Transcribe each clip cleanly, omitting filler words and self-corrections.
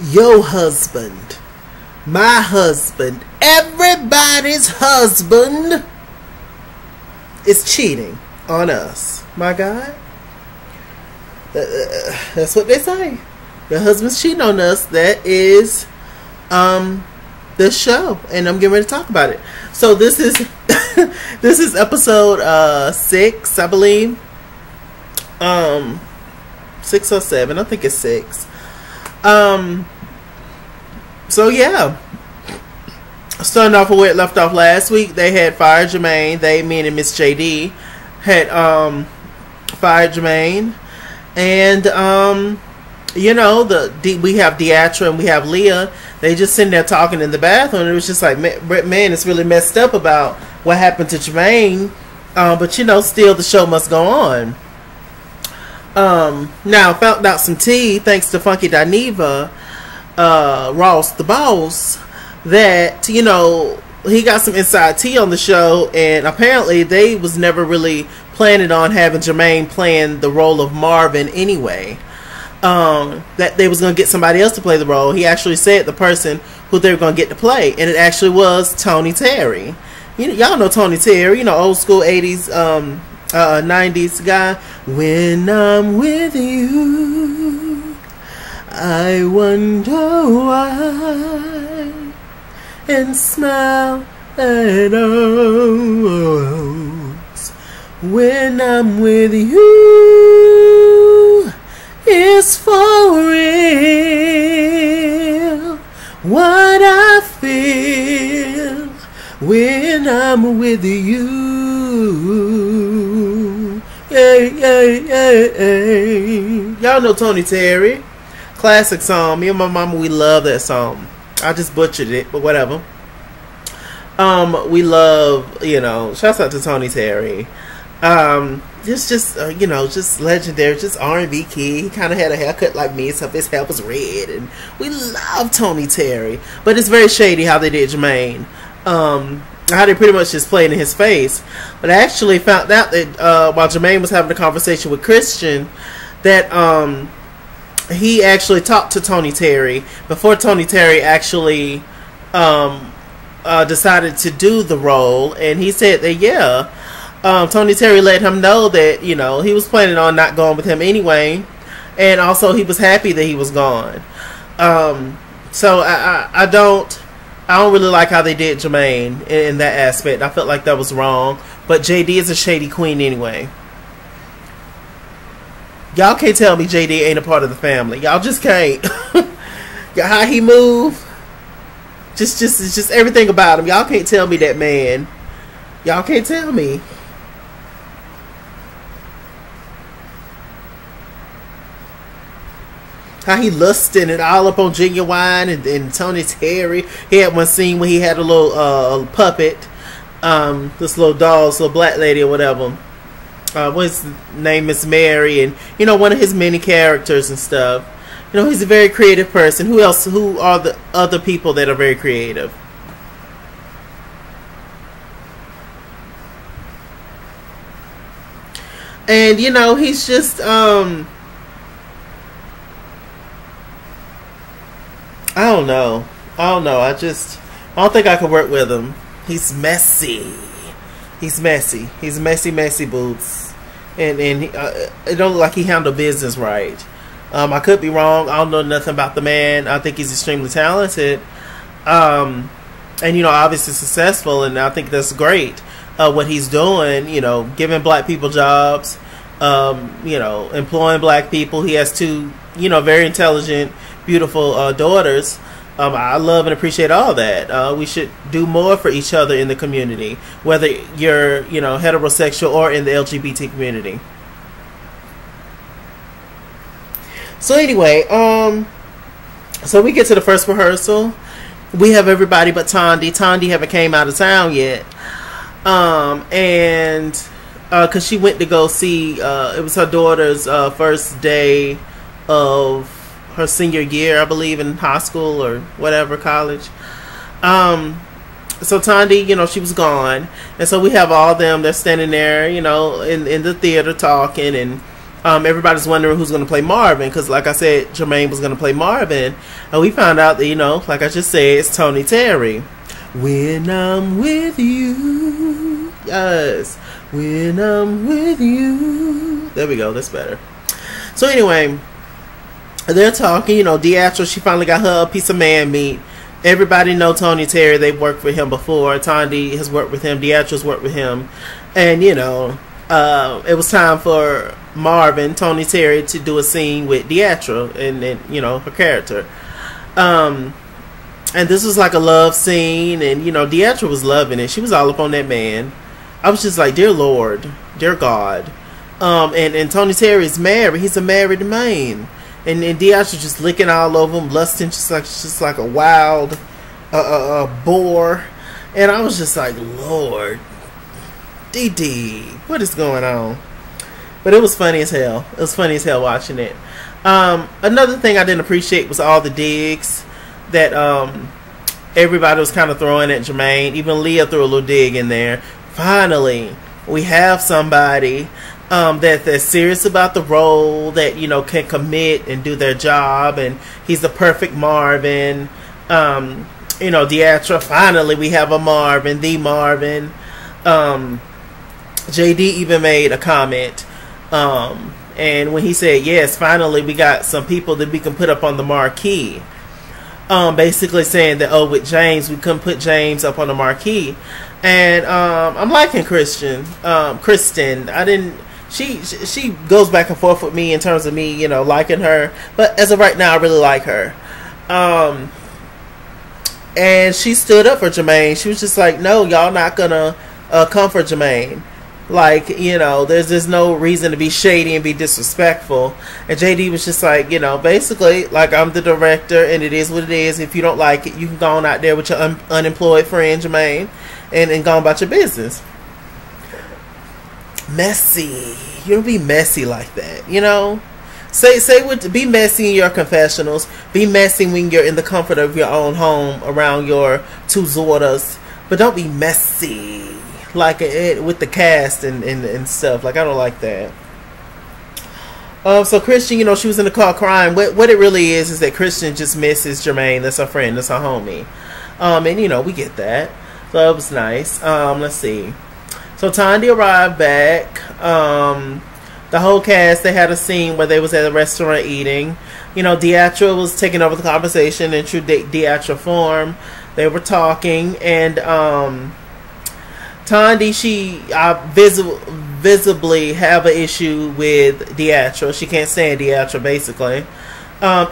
your husband, my husband, everybody's husband is cheating on us. My God. That's what they say. Your husband's cheating on us. That is this show, and I'm getting ready to talk about it. So this is this is episode 6, I believe. 6 or 7. I think it's 6. So yeah, starting off with where it left off last week, they had fired Jermaine. They, meaning Miss JD, had fired Jermaine, and you know, we have Deatra and we have Leah. They just sitting there talking in the bathroom. It was just like, man, it's really messed up about what happened to Jermaine. But you know, still the show must go on. Now found out some tea thanks to Funky Dineva, Ross the boss, that, you know, he got some inside tea on the show, and apparently they was never really planning on having Jermaine playing the role of Marvin anyway. That they was going to get somebody else to play the role. He actually said the person who they were going to get to play, and it actually was Tony Terry. Y'all know Tony Terry, you know, old school 80s 90s guy. When I'm with you, I wonder why, and smile at us. When I'm with you, it's for real. What I feel when I'm with you. Hey, hey, hey, hey. Y'all know Tony Terry. Classic song. Me and my mama, we love that song. I just butchered it, but whatever. We love, you know, shouts out to Tony Terry. Just you know, just legendary, just R&B kid. He kind of had a haircut like me, so his hair was red, and we love Tony Terry. But it's very shady how they did Jermaine. How they pretty much just played in his face. But I actually found out that while Jermaine was having a conversation with Christian, that he actually talked to Tony Terry before Tony Terry actually decided to do the role, and he said that yeah, Tony Terry let him know that, you know, he was planning on not going with him anyway, and also he was happy that he was gone. So I don't really like how they did Jermaine in that aspect. I felt like that was wrong. But JD is a shady queen anyway. Y'all can't tell me JD ain't a part of the family. Y'all just can't. How he move, just everything about him. Y'all can't tell me that man. Y'all can't tell me. How he lusting and all up on Genuine and Tony Terry. He had one scene where he had a little puppet, this little doll, this little black lady or whatever. What's his name? Miss Mary, and you know, one of his many characters and stuff. You know, he's a very creative person. Who else? Who are the other people that are very creative? And you know, he's just I don't know. I don't think I could work with him. He's messy. He's messy. He's messy boots. And it don't look like he handled business right. I could be wrong. I don't know nothing about the man. I think he's extremely talented. And, you know, obviously successful. And I think that's great. What he's doing, you know, giving black people jobs, you know, employing black people. He has 2, you know, very intelligent, beautiful daughters. I love and appreciate all that. We should do more for each other in the community, whether you're, you know, heterosexual or in the LGBT community. So anyway, so we get to the first rehearsal. We have everybody but Tondi. Tondi haven't came out of town yet, and because she went to go see, it was her daughter's first day of her senior year, I believe, in high school or whatever, college. So Tondi, you know, she was gone, and so we have all them. They're standing there, you know, in the theater talking, and everybody's wondering who's going to play Marvin, because like I said, Jermaine was going to play Marvin, and we found out that, you know, like I just said, it's Tony Terry. When I'm with you, yes, when I'm with you. There we go, that's better. So anyway, they're talking, you know, Deatra, she finally got her a piece of man meat. Everybody know Tony Terry, they've worked with him before. Tandy has worked with him, Deatra's worked with him, and you know, it was time for Marvin, Tony Terry, to do a scene with Deatra and you know, her character. And this was like a love scene, and you know, Deatra was loving it. She was all up on that man. I was just like, dear Lord, dear God. And Tony Terry is married. He's a married man. And Deatra just licking all over him, lusting just like a wild boar. And I was just like, Lord, DD, what is going on? But it was funny as hell. It was funny as hell watching it. Another thing I didn't appreciate was all the digs that everybody was kind of throwing at Jermaine. Even Leah threw a little dig in there. Finally, we have somebody that's serious about the role, that, you know, can commit and do their job, and he's the perfect Marvin. You know, Deatra, finally we have a Marvin, the Marvin. JD even made a comment, and when he said, yes, finally we got some people that we can put up on the marquee, basically saying that, oh, with James, we couldn't put James up on the marquee. And I'm liking Kristen. She goes back and forth with me in terms of me, you know, liking her, but as of right now, I really like her. And she stood up for Jermaine. She was just like, no, y'all not gonna come for Jermaine. Like, you know, there's no reason to be shady and be disrespectful. And JD was just like, you know, basically, like, I'm the director, and it is what it is. If you don't like it, you can go on out there with your unemployed friend Jermaine and go on about your business. Messy. You don't be messy like that, you know. Be messy in your confessionals. Be messy when you're in the comfort of your own home around your two daughters. But don't be messy like with the cast and stuff. Like, I don't like that. So Christian, you know, she was in the car crying. What it really is that Christian just misses Jermaine. That's her friend. That's her homie. And you know, we get that. So it was nice. Let's see. So Tandy arrived back. The whole cast, they had a scene where they was at a restaurant eating. You know, Deatra was taking over the conversation in true Deatra form. They were talking, and Tandy, she visibly have an issue with Deatra. She can't stand Deatra, basically.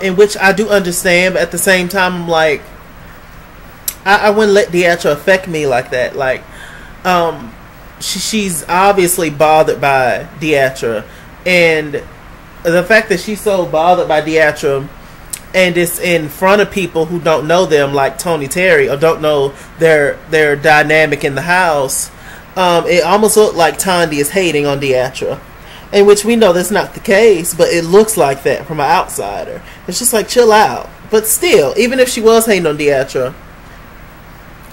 In which I do understand, but at the same time, I'm like, I wouldn't let Deatra affect me like that. Like, she's obviously bothered by Deatra, and the fact that she's so bothered by Deatra, and it's in front of people who don't know them, like Tony Terry, or don't know their dynamic in the house, it almost looked like Tandy is hating on Deatra, in which we know that's not the case, but it looks like that from an outsider. It's just like, chill out. But still, even if she was hating on Deatra,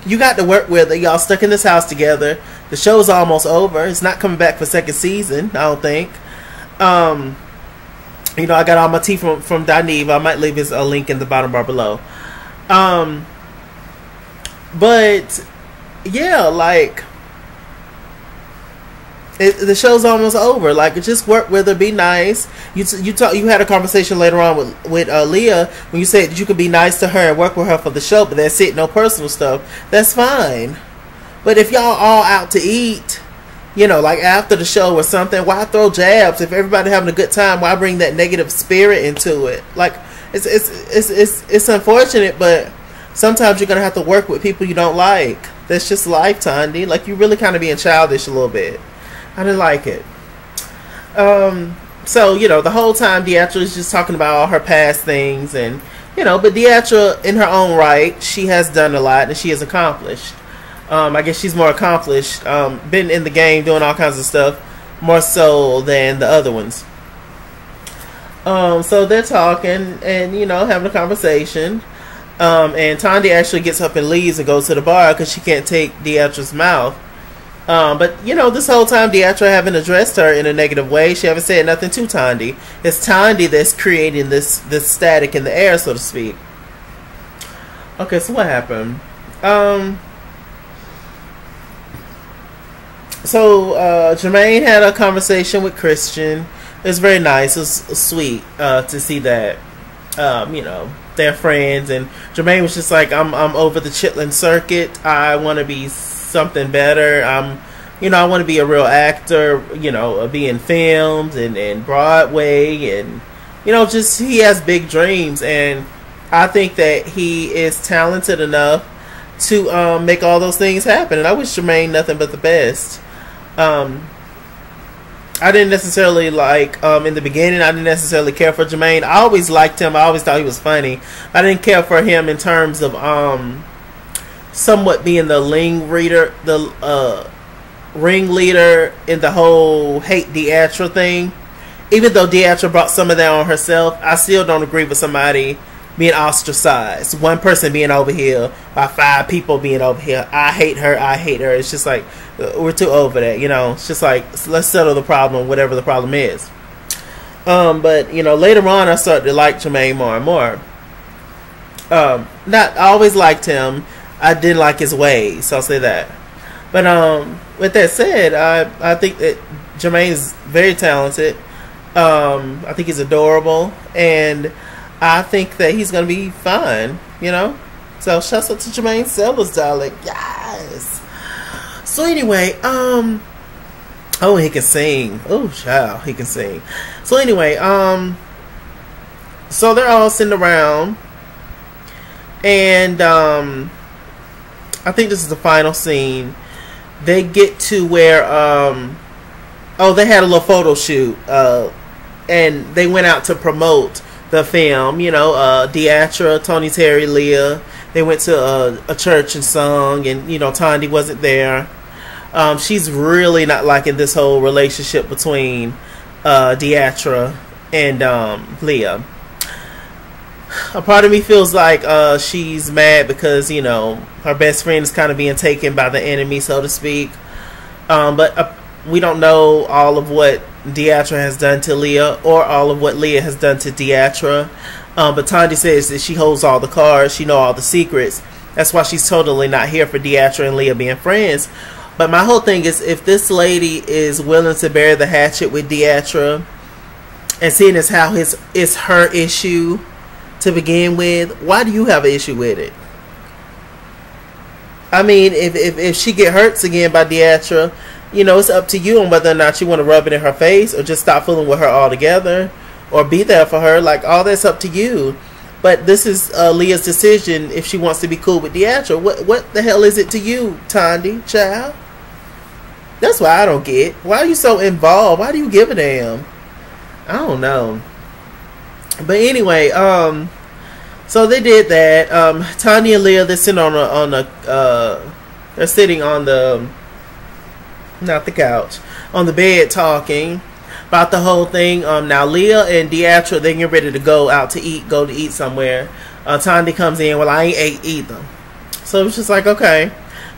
you got to work with her. Y'all stuck in this house together. The show's almost over. It's not coming back for second season, I don't think. You know, I got all my tea from Danive. I might leave a link in the bottom bar below. But yeah, like, the show's almost over. Like, just work with her, be nice. You had a conversation later on with Leah when you said that you could be nice to her and work with her for the show, but that's it, no personal stuff. That's fine. But if y'all all out to eat, you know, like after the show or something, why throw jabs? If everybody having a good time, why bring that negative spirit into it? Like, it's unfortunate, but sometimes you're gonna have to work with people you don't like. That's just life, Tandy. Like, you really kind of being childish a little bit. I didn't like it. So, you know, the whole time Deatra is just talking about all her past things, and, you know, but Deatra, in her own right, she has done a lot and she has accomplished. I guess she's more accomplished, been in the game doing all kinds of stuff, more so than the other ones. So they're talking and, you know, having a conversation. And Tandy actually gets up and leaves and goes to the bar because she can't take Deatra's mouth. But you know, this whole time Deatra haven't addressed her in a negative way. She haven't said nothing to Tandy. It's Tandy that's creating this static in the air, so to speak. Okay, so what happened? Jermaine had a conversation with Christian. It was very nice. It was sweet to see that. You know, they're friends, and Jermaine was just like, I'm over the Chitlin circuit. I want to be something better. You know, I want to be a real actor, you know, be in films and Broadway, and you know, just he has big dreams, and I think that he is talented enough to make all those things happen, and I wish Jermaine nothing but the best. I didn't necessarily like, in the beginning, I didn't necessarily care for Jermaine. I always liked him. I always thought he was funny. I didn't care for him in terms of somewhat being the ringleader in the whole hate Deatra thing. Even though Deatra brought some of that on herself, I still don't agree with somebody being ostracized. One person being over here by 5 people being over here. I hate her. I hate her. It's just like, we're too over that, you know. It's just like, let's settle the problem, whatever the problem is. But you know, later on, I started to like Jermaine more and more. I always liked him. I didn't like his ways, so I'll say that. But with that said, I think that Jermaine's very talented. I think he's adorable, and I think that he's gonna be fine, you know. So shouts out to Jermaine Sellers, darling. Yes. So anyway, oh, he can sing. Oh, child, he can sing. So anyway, so they're all sitting around, and I think this is the final scene. They get to where oh, they had a little photo shoot, and they went out to promote the film, you know, Deatra, Tony, Terry, Leah. They went to a church and sung, and you know, Tandy wasn't there. She's really not liking this whole relationship between Deatra and Leah. A part of me feels like she's mad because, you know, her best friend is kind of being taken by the enemy, so to speak. But we don't know all of what Deatra has done to Leah or all of what Leah has done to Deatra. But Tandy says that she holds all the cards. She knows all the secrets. That's why she's totally not here for Deatra and Leah being friends. But my whole thing is, if this lady is willing to bear the hatchet with Deatra, and seeing as how it's her issue to begin with, why do you have an issue with it? I mean, if she get hurt again by Deatra, you know, it's up to you on whether or not you want to rub it in her face or just stop fooling with her altogether or be there for her. Like, all that's up to you. But this is Leah's decision if she wants to be cool with Deatra. What the hell is it to you, Tandy, child? That's why I don't get. Why are you so involved? Why do you give a damn? I don't know. But anyway, so they did that. Tandy and Leah, they're sitting they're sitting on the, not the couch, on the bed talking about the whole thing. Now Leah and Deatra, they're getting ready to go out to eat, go to eat somewhere. Tandy comes in, well, I ain't ate either. So it was just like, okay.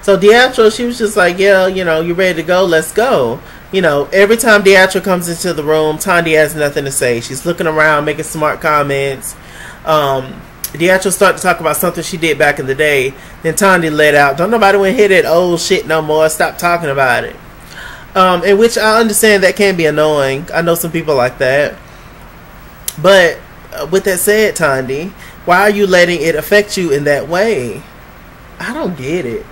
So Deatra, she was just like, yeah, you know, you ready to go? Let's go. You know, every time Deatra comes into the room, Tandy has nothing to say. She's looking around, making smart comments. Deatra started to talk about something she did back in the day. Then Tandy let out, don't nobody want to hear that old shit no more. Stop talking about it. In which I understand that can be annoying. I know some people like that. But with that said, Tandy, why are you letting it affect you in that way? I don't get it.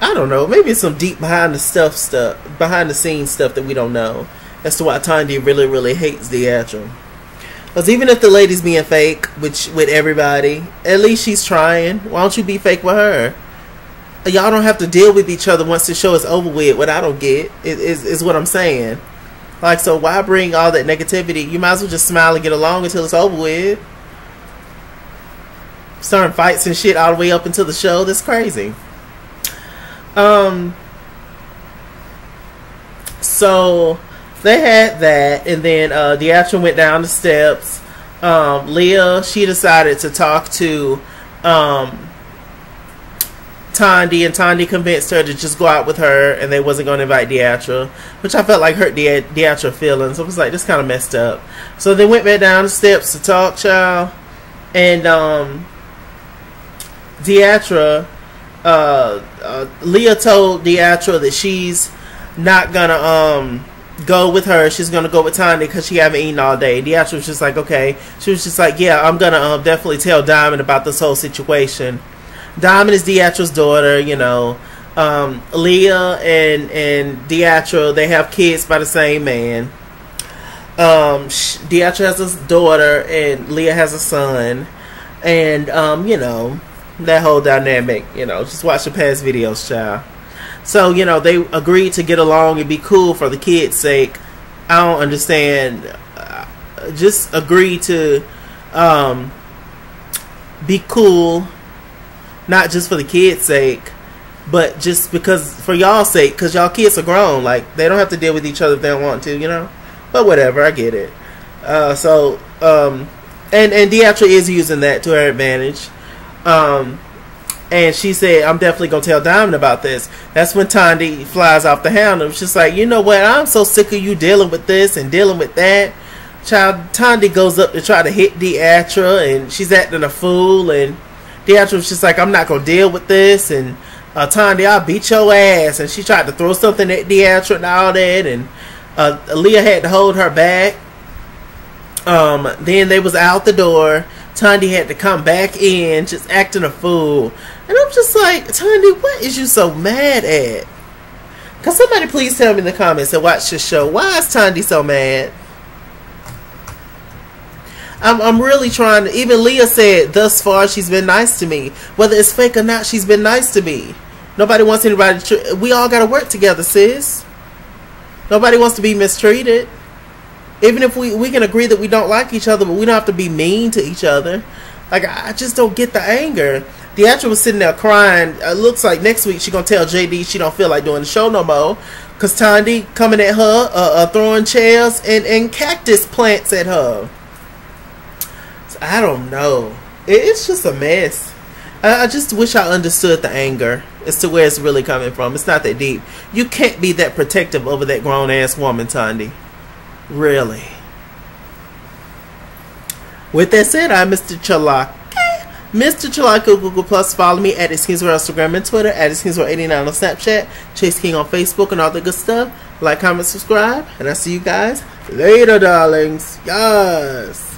I don't know. Maybe it's some deep behind the scenes stuff that we don't know as to why Tandy really, really hates Deatra. Because even if the lady's being fake with everybody, at least she's trying. Why don't you be fake with her? Y'all don't have to deal with each other once the show is over with. What I don't get is what I'm saying. Like, so why bring all that negativity? You might as well just smile and get along until it's over with. Starting fights and shit all the way up until the show. That's crazy. So they had that, and then Deatra went down the steps. Leah, she decided to talk to Tandy, and Tandy convinced her to just go out with her, and they wasn't going to invite Deatra, which I felt like hurt Deatra's feelings. I was like, this kind of messed up. So they went back down the steps to talk, child, and Deatra, Leah told Deatra that she's not gonna go with her. She's gonna go with Tandy because she haven't eaten all day. Deatra was just like, okay. She was just like, yeah, I'm gonna definitely tell Diamond about this whole situation. Diamond is Deatra's daughter, you know. Leah and Deatra, they have kids by the same man. Deatra has a daughter and Leah has a son, and you know, that whole dynamic, you know. Just watch the past videos, child. So, you know, they agreed to get along and be cool for the kids' sake. I don't understand. Just agree to be cool, not just for the kids' sake, but just because for y'all's sake, because y'all kids are grown. Like, they don't have to deal with each other if they don't want to, you know. But whatever, I get it. And Deatra is using that to her advantage. And she said, I'm definitely going to tell Diamond about this. That's when Tandy flies off the handle. It's just like, you know what? I'm so sick of you dealing with this and dealing with that. Child, Tandy goes up to try to hit Deatra, and she's acting a fool. And Deatra was just like, I'm not going to deal with this. And Tandy, I'll beat your ass. And she tried to throw something at Deatra and all that. And Leah had to hold her back. Then they was out the door. Tandy had to come back in, just acting a fool. And I'm just like, Tandy, what is you so mad at? Can somebody please tell me in the comments that watch this show, why is Tandy so mad? I'm really trying to, even Leah said, thus far she's been nice to me. Whether it's fake or not, she's been nice to me. Nobody wants anybody to, we all gotta work together, sis. Nobody wants to be mistreated. Even if we can agree that we don't like each other, but we don't have to be mean to each other. Like, I just don't get the anger. Deatra was sitting there crying. It looks like next week she's going to tell JD she don't feel like doing the show no more. Because Tandy coming at her, throwing chairs and cactus plants at her. So, I don't know. It's just a mess. I just wish I understood the anger as to where it's really coming from. It's not that deep. You can't be that protective over that grown-ass woman, Tandy. Really. With that said, I'm Mr. Chalake. Mr. Chalake, Google Plus. Follow me at ItsKingsWorld Instagram and Twitter, at ItsKingsWorld89 on Snapchat, Chase King on Facebook, and all the good stuff. Like, comment, subscribe, and I'll see you guys later, darlings. Yes.